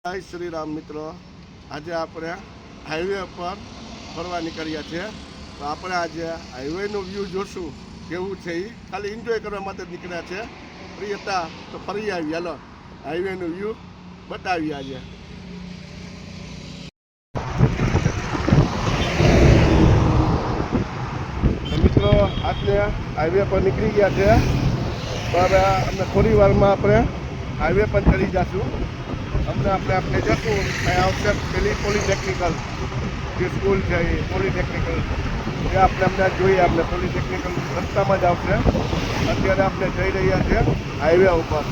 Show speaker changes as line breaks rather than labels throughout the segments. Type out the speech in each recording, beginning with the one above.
જય શ્રી રામ મિત્રો. આજે આપણે હાઈવે પર ફરવા નીકળ્યા છે. તો આપણે આજે હાઈવેનો વ્યૂ જોશું કેવું છે. એ ખાલી એન્જોય કરવા માટે જ નીકળ્યા છે. ફ્રી હતા તો ફરી આવી. હાલો હાઈવેનો વ્યૂ બતાવી આજે. મિત્રો આજે હાઈવે પર નીકળી ગયા છે. તો હવે અમને થોડી વારમાં આપણે હાઈવે પર ચડી જશું. આપણે જશું અહીંયા આવશે પેલી પોલિટેકનિકલ જે સ્કૂલ છે એ પોલિટેકનિકલ એ અમને જોઈએ. આપણે પોલિટેકનિકલ રસ્તામાં જ આવશે. અત્યારે આપણે જઈ રહ્યા છીએ હાઈવે ઉપર.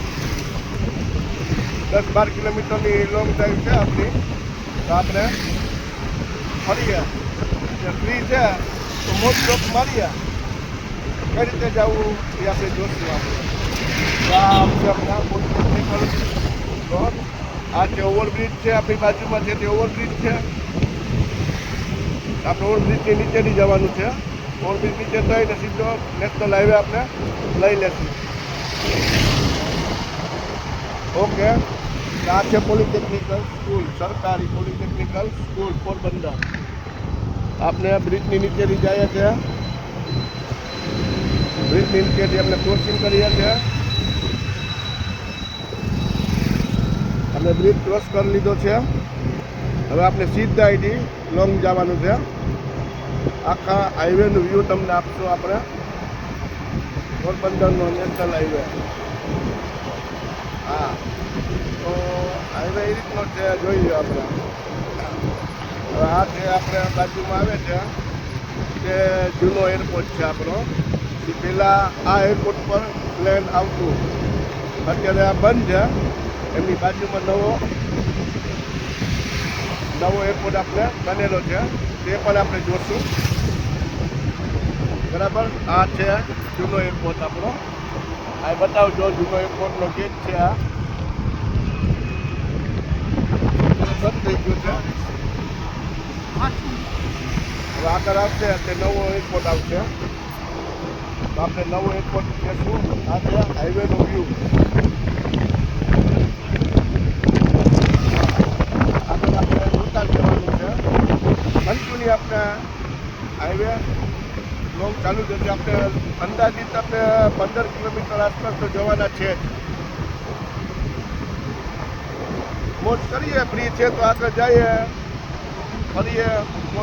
10-12 કિલોમીટરની લોંગ ડ્રાઈવ છે આપણી. તો આપણે ફરીએ ફ્રી છે તો મોજ શોખ મારીએ. કઈ રીતે જવું એ આપણે જોશું. આપણે આવશે આપણા પોલિટેકનિકલ રોડ. આ જે ઓવરબ્રિજ છે આપણી બાજુમાં છે તે ઓવરબ્રિજ છે. આપણે ઓવરબ્રિજની નીચેથી જવાનું છે. ઓવરબ્રિજ નીચે થઈને સીધો નેશનલ હાઈવે આપણે લઈ લેશું. ઓકે. આ છે પોલિટેકનિકલ સ્કૂલ, સરકારી પોલિટેકનિકલ સ્કૂલ પોરબંદર. આપણે બ્રિજની નીચેથી જઈએ છીએ. બ્રિજની નીચેથી આપણે ક્રોસિંગ કરીએ છીએ. આપણે બ્રિજ ક્રોસ કરી લીધો છે. હવે આપણે સીધા અહીંથી લોંગ જવાનું છે. આખા હાઈવેનું વ્યૂ તમને આપશું આપણે. પોરબંદરનો નેશનલ હાઈવે. હા, તો હાઈવે એ રીતનો છે, જોઈ લો આપણે. હવે આ જે આપણે બાજુમાં આવે છે તે જૂનો એરપોર્ટ છે આપણો. એ પહેલાં આ એરપોર્ટ પર પ્લેન આવતું. અત્યારે આ બંધ છે. એમની બાજુમાં નવો એરપોર્ટ આપણે બનેલો છે. તે પણ આપણે જોશું. બરાબર. આ છે જૂનો એરપોર્ટ આપણો. આ બતાવજો જૂનો એરપોર્ટનો ગેટ છે. આ બંધ થઈ ગયું છે. હવે આગળ આવશે તે નવો એરપોર્ટ આવશે. તો આપણે નવો એરપોર્ટ જઈશું. આ છે હાઈવેનો વ્યૂ. કન્ટિન્યુ આપણે હાઈવે લોંગ ચાલુ જશે. આપણે અંદાજિત આપણે 15 કિલોમીટર આસપાસ તો જવાના છે જ. મોજ કરીએ. ફ્રી છે તો આગળ જઈએ, ફરીએ,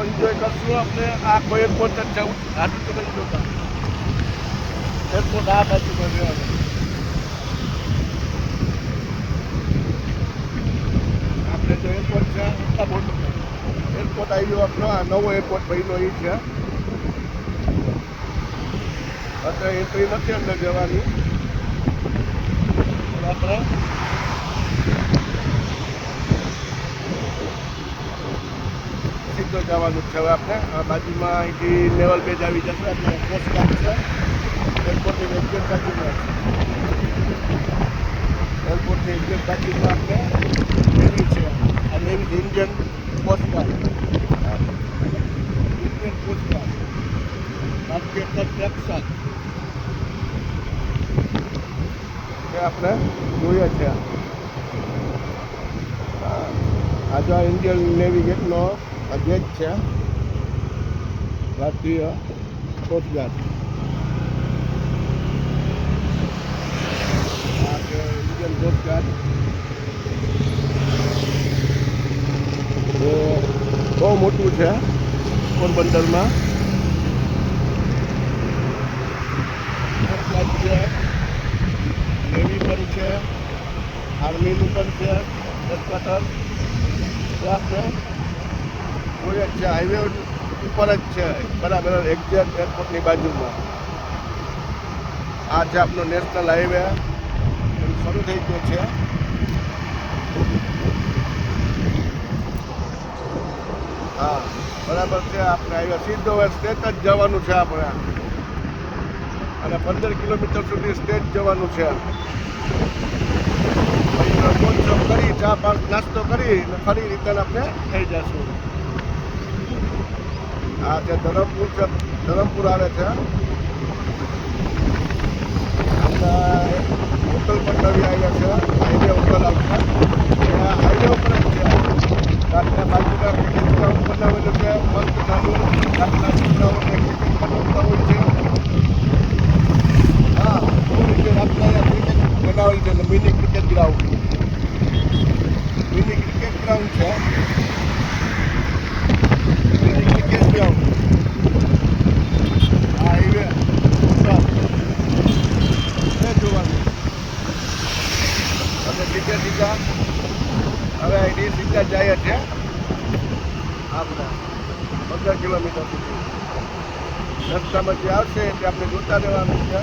એન્જોય કરશું. આપણે આ કોઈ એરપોર્ટ જ જવું. આજુ તો નથી જોતા એરપોર્ટ. આ બાજુમાં રહેવાનું. આપણે જો એરપોર્ટ છે એટલા મોટું એરપોર્ટ આવ્યો આપણો. આ નવો એરપોર્ટ બન્યો એ છે. અત્યારે એન્ટ્રી નથી અંદર જવાની. આપણે સીધો જવાનું છે. હવે આપણે આ બાજુમાં અહીંથી નેવલ બેઝ આવી જશે. એટલે કોસ્ટગાર્ડ છે. એરપોર્ટની એક્ઝેક્ટ બાજુમાં એરપોર્ટની એક્ઝેક્ટ બાજુમાં આપણે નેવી છે. આ navy Indian coastguard. Indian coastguard ભારતીય તટરક્ષક એ આપણે જોઈએ છે. આ જો ઇન્ડિયન નેવી ગેટનો ગેટ છે. ભારતીય કોસ્ટગાર્ડ. આ છે ઇન્ડિયન કોસ્ટગાર્ડ. બહુ મોટું છે પોરબંદરમાં. છે નેવી પણ છે, આર્મીનું પણ છે હેડક્વાર્ટર. આપણે જોઈએ છે હાઈવે ઉપર જ છે. બરાબર એક્ઝેક્ટ એરપોર્ટની બાજુમાં. આ છે આપણો નેશનલ હાઈવે. શરૂ થઈ ગયો છે. હા, બરાબર છે. આપણે હાઈવે સીધો સ્ટેટ જ જવાનું છે આપણે. અને 15 કિલોમીટર સુધી સ્ટેટ જવાનું છે. મોજ કરી, ચા પાસ નાસ્તો કરી અને ફરી રિટર્ન આપણે થઈ જશું. આ જે ધરમપુર છે, ધરમપુર આવે છે. આપણે હોટલ પણ નવી આવ્યા છે. હાઈવે હોટલ આવશે. હાઈવે ઉપર ગ્રાઉન્ડ છે, ક્રિકેટ ગ્રાઉન્ડ. આ હાઈવે જોવાનું અને સીધા હવે અહીંથી સીધા જાય છે આપણે 15 કિલોમીટર સુધી. રસ્તામાં જે આવશે તે આપણે જોતા રહેવાનું છે.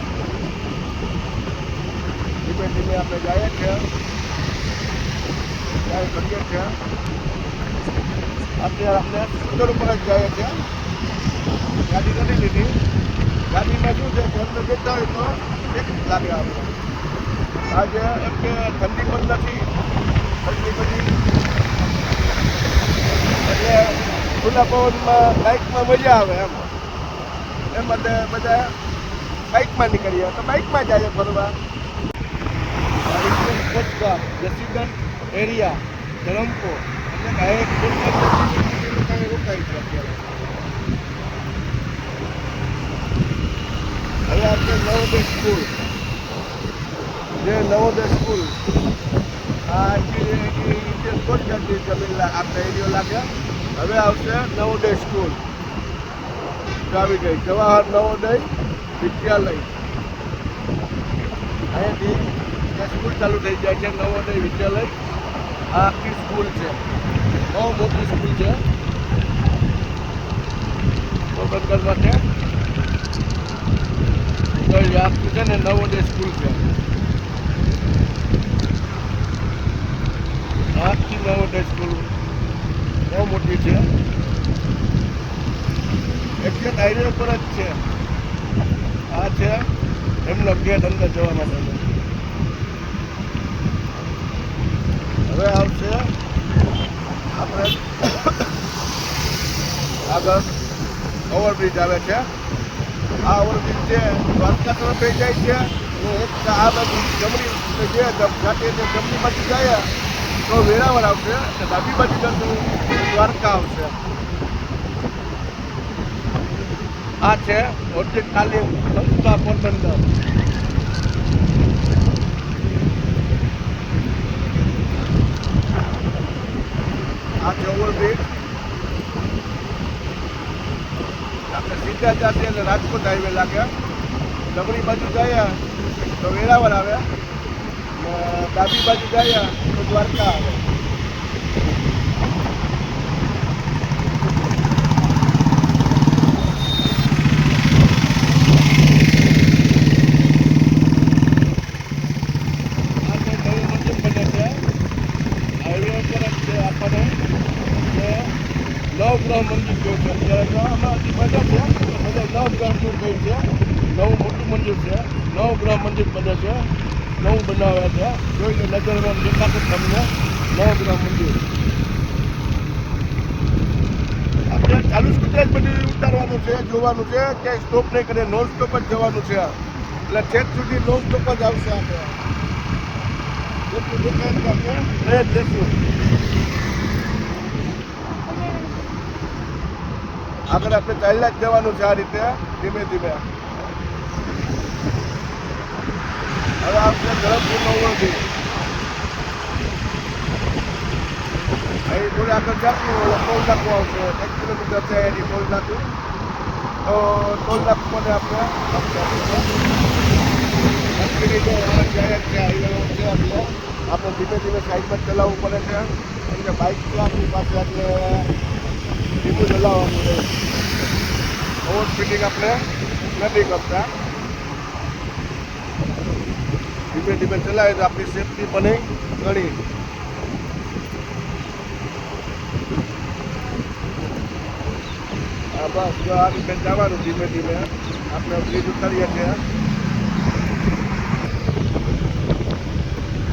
ધીમે ધીમે આપણે જઈએ છીએ, જાય કરીએ છીએ. અત્યારે આપણે સુંદર ઉપર જ જઈએ છીએ. ગાડી નથી લીધી. ગાડીમાં શું છે કે અંદર બેઠા હોય તો એક લાગે આપણે. આજે એમ કે ઠંડી પણ નથી એટલી બધી, એટલે ખુલ્લા પવનમાં બાઇકમાં મજા આવે એમ માટે બધા બાઇકમાં નીકળીએ તો બાઇકમાં જઈએ ફરવા. રેસિડન્ટ એરિયા ધરમપુર એટલે રોકાય છે અત્યારે. હવે આપણે નવોદય સ્કૂલ, જે નવોદય સ્કૂલ આ જમીન આપણે એરિયો લાગે. હવે આવશે નવોદય સ્કૂલ. આવી ગઈ જવાહર નવોદય વિદ્યાલય. અહીંયાથી સ્કૂલ ચાલુ થઈ જાય છે, નવોદય વિદ્યાલય. આ આખી સ્કૂલ છે, બહુ મોટી સ્કૂલ છે પોરબંદર માટે. તો આખી છે ને નવોદય સ્કૂલ છે, આખી નવોદય સ્કૂલ બહુ મોટી છે. એક્ઝેક્ટ હાઈવે ઉપર જ છે. આ છે એમનો ગેટ અંદર જવા માટે. હવે આવશે આપણે આગળ ઓવરબ્રિજ આવે છે. આ ઓવરબ્રિજ છે દ્વારકા તરફ થઈ જાય છે અને એક આ બાજુ જમણી જે જાતે જમણી બાજુ જાય તો વેરાવળ આવશે અને ડાબી બાજુ જતું દ્વારકા આવશે. આ છે ઔદ્યોગિક તાલીમ સંસ્થા પોરબંદર. આ છે ઓવરબ્રિજ. આપણે સીધા જશે એટલે રાજકોટ હાઈવે લાગે. જમણી બાજુ જાય તો વેરાવળ આવે, ડાબી બાજુ જાય તો દ્વારકા આવે. નવગ્રહ મંદિર જોયું છે અત્યારે હમણાંથી બને છે. બધા નવગ્રહનું કહ્યું છે. નવું મોટું મંદિર છે, નવગ્રહ મંદિર બને છે, નવું બનાવે છે. જોઈ લો નજરમાં દેખાતું તમને નવગ્રહ મંદિર. આપણે ચાલુ સ્કૂટર જ બધું ઉતારવાનું છે, જોવાનું છે, ક્યાંય સ્ટોપ નહીં કરે, નોન સ્ટોપ જ જવાનું છે. એટલે છેક સુધી નોન સ્ટોપ જ આવશે. આપણે જેટલું દેખાય આપણે રહે જ લેશું. આગળ આપણે ચાલ્યા જ જવાનું છે આ રીતે ધીમે ધીમે. હવે આપણે ધરમપુરનો ઓવરબ્રિજ. અહીં થોડી આગળ જશું ટોલ નાકું આવશે. 1 કિલોમીટર છે એની ટોલ નાકું. તો ટોલ નાકું મને આપણે આપણે ધીમે ધીમે સાઈડમાં ચલાવવું પડે છે કેમ કે બાઇક છે આપણી પાસે, એટલે ધીમું ચલાવવાનું રહે. ઓવર સ્પીડિંગ આપણે નથી કરતા. ધીમે ધીમે ચલાવીએ તો આપણી સેફટી બને ઘણી. હા બસ જો આ રીતે જવાનું ધીમે ધીમે. આપણે બ્રિજ ઉતારીએ છીએ.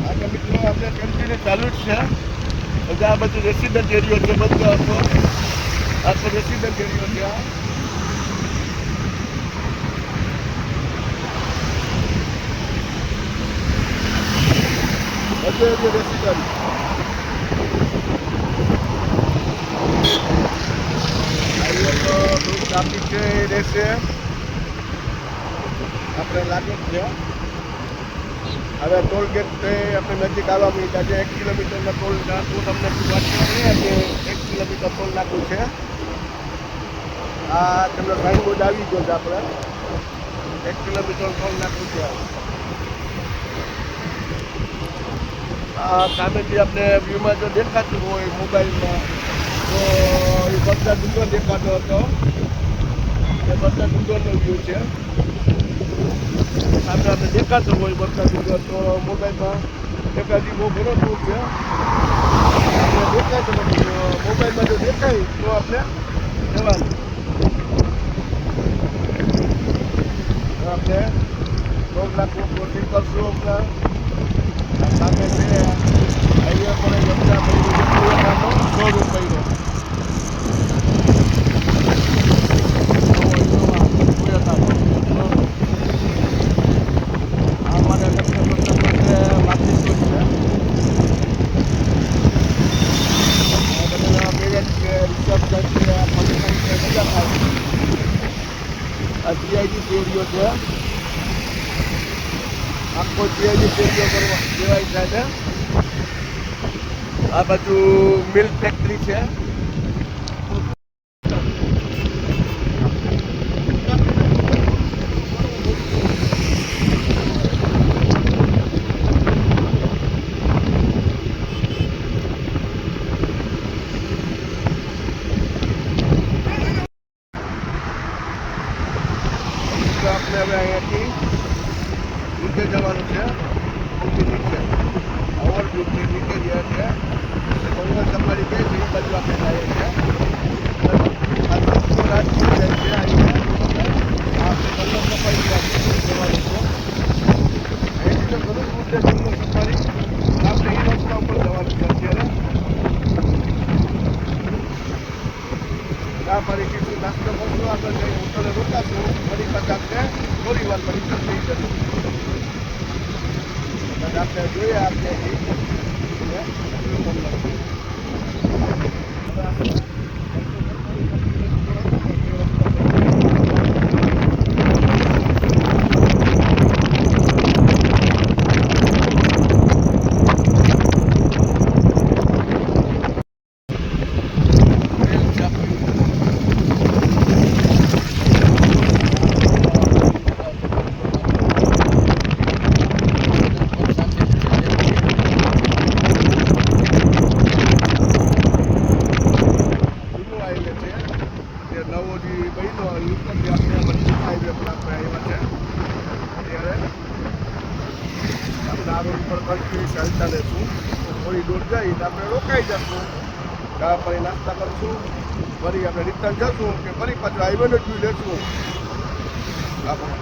આગળ મિત્રો આપણે કન્ટિન્યુ ચાલુ જ છે. બધા આ બધું રેસિડન્ટ એરિયો છે, બધો આખો રેસિડન્ટ એરિયો છે. બધો એરિયો રેસિડન્ટ. હાઈવે તો થોડું ટ્રાફિક છે એ રહેશે, આપણે લાગે જ છે. હવે ટોલ ગેટ આપણે નજીક આવવા માંડ્યા છે. 1 કિલોમીટરના ટોલ નાકું તમને વાત કરીએ કે 1 કિલોમીટર ટોલ નાકું છે. આ તમને સાઈનબોર્ડ આવી ગયો છે આપણે 1 કિલોમીટર ટોલ નાકું છે. આ સામે જે આપણે વ્યૂમાં જો દેખાતું હોય મોબાઈલમાં તો એ બધા ડુંગર દેખાતો હતો. એ બધા ડુંગરનો વ્યૂ છે. સામે આપણે દેખાતું હોય બધા ડુંગર તો મોબાઈલમાં દેખાતી બહુ ઘણો દૂર છે. આપણે દેખાય તો મોબાઈલમાં જો દેખાય તો આપણે જવાનું. આપણે 2 લાખ ક્રોસિંગ કરશું હમણાં. આ સામે છે હાઈવે પર રસ્તા ટોયોટાનો શોરૂમ બન્યો. ટોયોટાનો આ મારે લગ્ન વાપરી છે. આ બધા મેરેજ છે, રિસેપ્શન છે, ફંક્શન છે, બધા થાય. આ જીઆઈડી એરિયો છે. આખો જીઆઈડી એરિયો કરવા કહેવાય થાય છે. આ બાજુ મિલ્ક ફેક્ટરી છે. આપણે હવે અહીંયાથી નીચે જવાનું છે. નીચે ઓવરબ્રિજથી નીચે ગયા છે. ડુંગર સફારી કહે છે એ બાજુ આપણે જઈએ છીએ. આ દોસ્તો રાજકોટ જાય છે. અહીંયા આપણે ડુંગર સફારી જવાનું છે. અહીંથી તો ઘણું દૂર છે ડુંગર સફારી. આપણે એ રસ્તા ઉપર જવાનું છે અત્યારે. આ ફરી કેટલું નાસ્તો કરશું આગળ જઈને હોટલે રોકાશું. ફરી પાછા આપણે થોડી વાર ફરી થઈ જશું. આપણે જોઈએ આપણે ચાલતા રહેશું. થોડી દૂર જઈ આપણે રોકાઈ જશું. ત્યાં ફરી નાસ્તા કરશું. ફરી આપણે રિટર્ન જશું કે ફરી પાછું હાઈવેનો જ લેશું. આપણે